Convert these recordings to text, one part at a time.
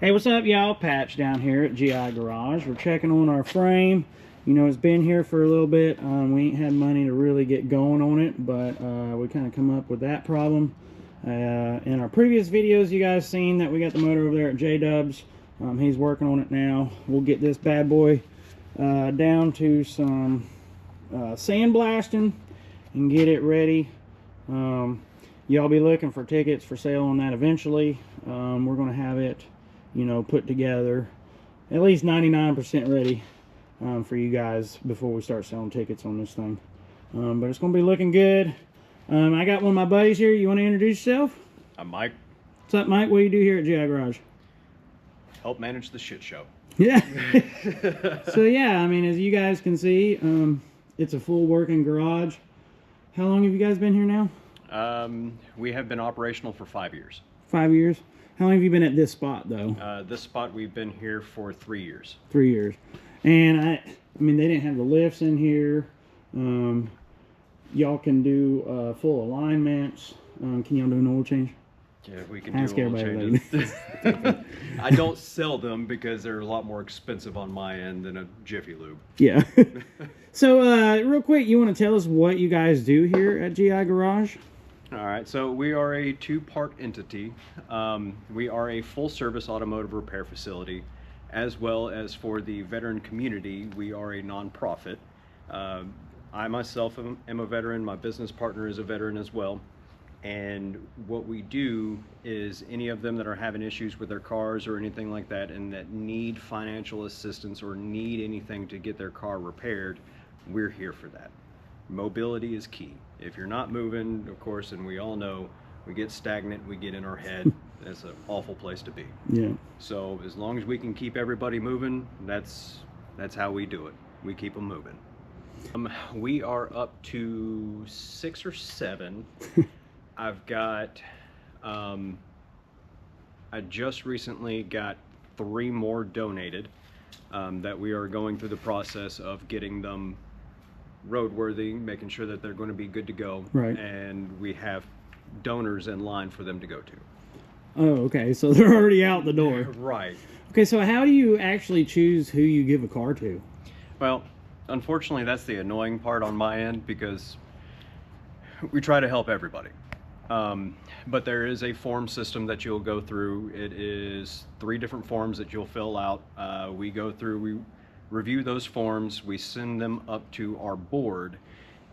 Hey, what's up, y'all? Patch down here at GI Garage. We're checking on our frame. You know, it's been here for a little bit. We ain't had money to really get going on it, but we kind of come up with that problem. In our previous videos, you guys seen that we got the motor over there at J-Dubs. He's working on it now. We'll get this bad boy down to some sandblasting and get it ready. Y'all be looking for tickets for sale on that eventually. We're going to have it, you know, put together at least 99% ready for you guys before we start selling tickets on this thing. But it's going to be looking good. I got one of my buddies here. You want to introduce yourself? I'm Mike. What's up, Mike? What do you do here at GI Garage? Help manage the shit show. Yeah. So yeah, I mean, as you guys can see, it's a full working garage. How long have you guys been here now? We have been operational for 5 years. 5 years? How long have you been at this spot, though? This spot, we've been here for 3 years. 3 years. And I mean, they didn't have the lifts in here. Y'all can do full alignments. Can y'all do an oil change? Yeah, we can Ask do oil everybody changes. I don't sell them because they're a lot more expensive on my end than a Jiffy Lube. Yeah. So, real quick, you want to tell us what you guys do here at GI Garage? All right, so we are a two-part entity. We are a full-service automotive repair facility, as well as for the veteran community, we are a nonprofit. I myself am a veteran. My business partner is a veteran as well. And what we do is any of them that are having issues with their cars or anything like that and that need financial assistance or need anything to get their car repaired, we're here for that. Mobility is key. If you're not moving, of course, and we all know, we get stagnant, we get in our head. That's an awful place to be. Yeah. So as long as we can keep everybody moving, that's how we do it. We keep them moving. We are up to 6 or 7. I've got, I just recently got 3 more donated that we are going through the process of getting them roadworthy, making sure that they're going to be good to go. Right. And we have donors in line for them to go to. Oh, okay. So they're already out the door. Right. Okay, so how do you actually choose who you give a car to? Well, unfortunately, that's the annoying part on my end because we try to help everybody. But there is a form system that you'll go through. It is 3 different forms that you'll fill out. We go through, we review those forms, we send them up to our board,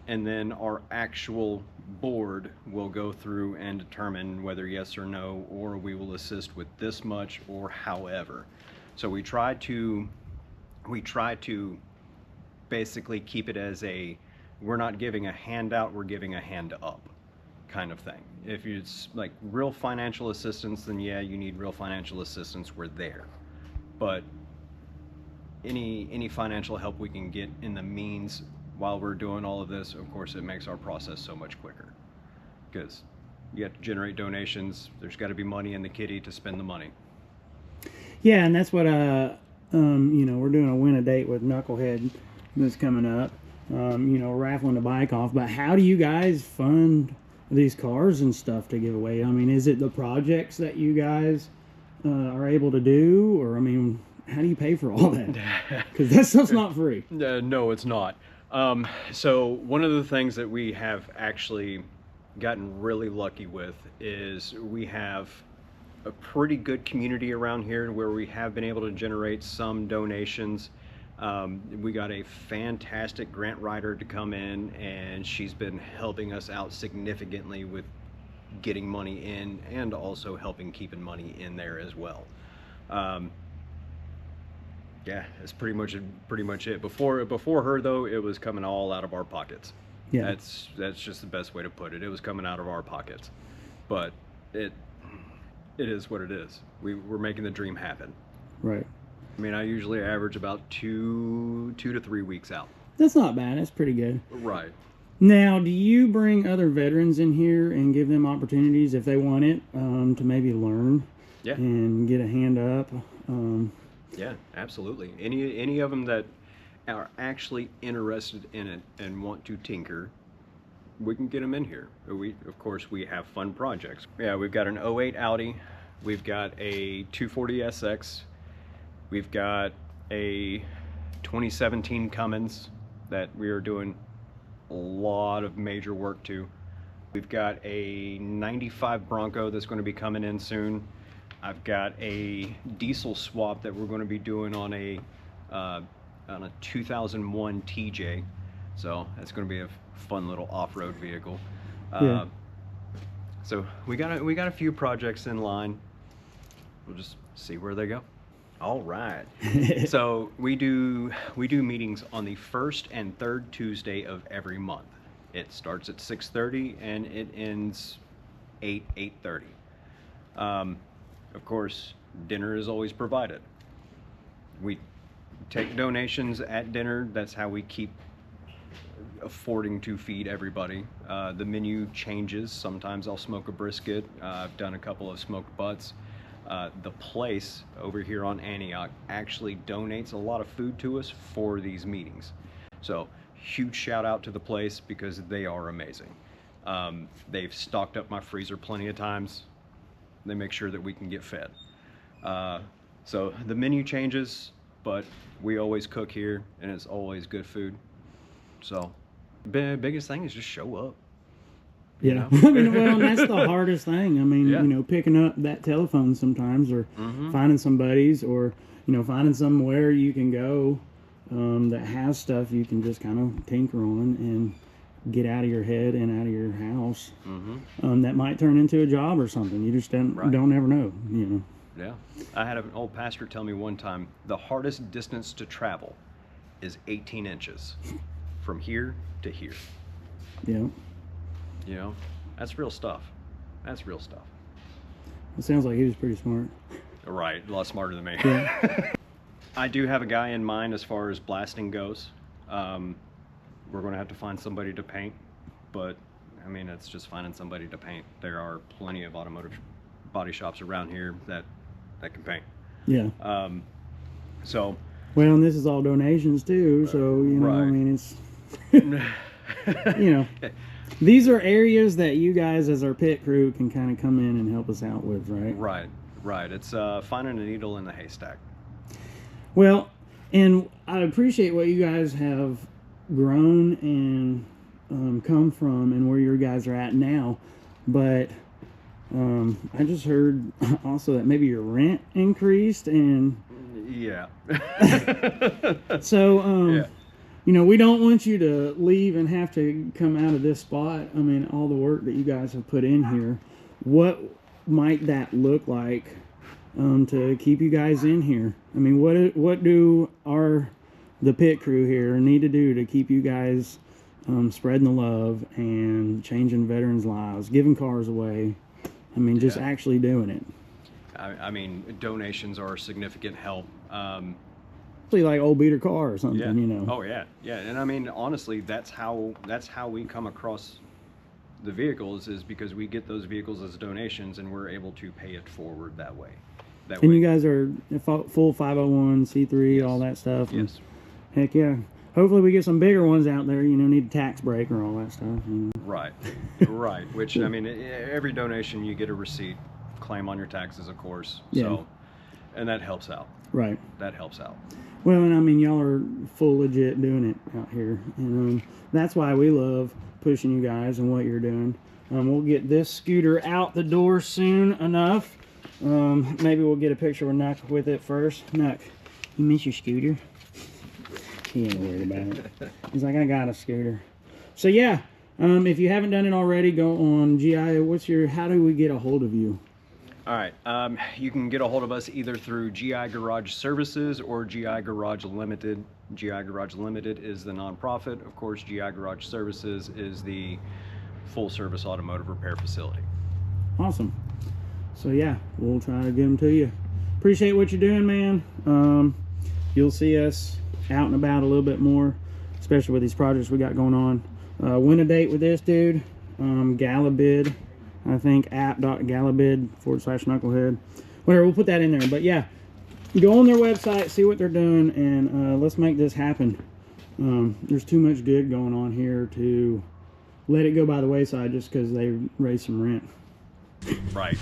and then our actual board will go through and determine whether yes or no, or we will assist with this much or however. So we try to basically keep it as a, we're not giving a handout, we're giving a hand up kind of thing. If it's like real financial assistance, then yeah, you need real financial assistance, we're there. But any financial help we can get in the means while we're doing all of this, of course, it makes our process so much quicker. Because you have to generate donations, there's got to be money in the kitty to spend the money. Yeah, and that's what, you know, we're doing a win-a-date with Knucklehead that's coming up. You know, raffling the bike off. But how do you guys fund these cars and stuff to give away? I mean, is it the projects that you guys are able to do? Or, I mean, how do you pay for all that? Because that stuff's not free. No, it's not. So one of the things that we have actually gotten really lucky with is we have a pretty good community around here where we have been able to generate some donations. We got a fantastic grant writer to come in, and she's been helping us out significantly with getting money in and also helping keeping money in there as well. Yeah, that's pretty much it. Before her though, it was coming all out of our pockets. Yeah, that's just the best way to put it. It was coming out of our pockets, but it is what it is. We're making the dream happen. Right. I mean, I usually average about 2 to 3 weeks out. That's not bad. That's pretty good. Right. Now, do you bring other veterans in here and give them opportunities if they want it to maybe learn? Yeah. And get a hand up? Yeah, absolutely. Any of them that are actually interested in it and want to tinker, we can get them in here. Of course, we have fun projects. Yeah, we've got an '08 Audi. We've got a 240SX. We've got a 2017 Cummins that we are doing a lot of major work to. We've got a 95 Bronco that's going to be coming in soon. I've got a diesel swap that we're going to be doing on a 2001 TJ. So that's going to be a fun little off-road vehicle. Yeah. So we got a few projects in line. We'll just see where they go. All right. So we do meetings on the first and third Tuesday of every month. It starts at 6:30 and it ends 8:30. Of course, dinner is always provided. We take donations at dinner. That's how we keep affording to feed everybody. The menu changes. Sometimes I'll smoke a brisket. I've done a couple of smoked butts. The place over here on Antioch actually donates a lot of food to us for these meetings. So huge shout out to the place because they are amazing. They've stocked up my freezer plenty of times. They make sure that we can get fed. So the menu changes, but we always cook here and it's always good food. So biggest thing is just show up. Yeah, I mean, well, and that's the hardest thing. I mean, Yeah. you know, picking up that telephone sometimes, or finding some buddies, or you know, finding somewhere you can go that has stuff you can just kind of tinker on and get out of your head and out of your house. That might turn into a job or something. You just don't ever know. You know. Yeah, I had an old pastor tell me one time the hardest distance to travel is 18 inches from here to here. Yeah. You know, that's real stuff. That's real stuff. It sounds like he was pretty smart. Right, a lot smarter than me. Yeah. I do have a guy in mind as far as blasting goes. We're going to have to find somebody to paint, but I mean, it's just finding somebody to paint. There are plenty of automotive body shops around here that can paint. Yeah. So. Well, and this is all donations too, so you know, right. I mean, it's you know. These are areas that you guys as our pit crew can kind of come in and help us out with, right? Right. It's finding a needle in the haystack. Well, and I appreciate what you guys have grown and come from and where your guys are at now. But I just heard also that maybe your rent increased and... Yeah. So, yeah. You know, we don't want you to leave and have to come out of this spot. I mean, all the work that you guys have put in here, what might that look like to keep you guys in here? I mean, what do the pit crew here need to do to keep you guys spreading the love and changing veterans' lives, giving cars away? I mean, just actually doing it. I mean, donations are a significant help. Like old beater car or something, yeah. You know. Oh yeah, and I mean, honestly, that's how we come across the vehicles, is because we get those vehicles as donations and we're able to pay it forward that way. And you guys are full 501c3, yes. All that stuff. Yes. Heck yeah. Hopefully we get some bigger ones out there. You know, need a tax break or all that stuff. You know. Right. Right. Which I mean, every donation you get a receipt, claim on your taxes, of course. Yeah. So, and that helps out. Right. That helps out. Well, and I mean, y'all are full legit doing it out here, and that's why we love pushing you guys and what you're doing. We'll get this scooter out the door soon enough. Maybe we'll get a picture of Nuck with it first. Nuck, you miss your scooter? He ain't worried about it. He's like, I got a scooter. So yeah, if you haven't done it already, go on GI. How do we get a hold of you? All right, you can get a hold of us either through GI Garage Services or GI Garage Limited. GI Garage Limited is the nonprofit. Of course, GI Garage Services is the full-service automotive repair facility. Awesome. So yeah, we'll try to get them to you. Appreciate what you're doing, man. You'll see us out and about a little bit more, especially with these projects we got going on. Win a date with this dude, Galabid. I think app.galabid/knucklehead. Whatever, we'll put that in there. But yeah, go on their website, see what they're doing, and let's make this happen. There's too much good going on here to let it go by the wayside just because they raised some rent. Right.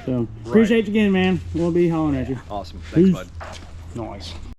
So appreciate you again, man. We'll be hollering at you. Awesome. Thanks, Peace. bud. Nice.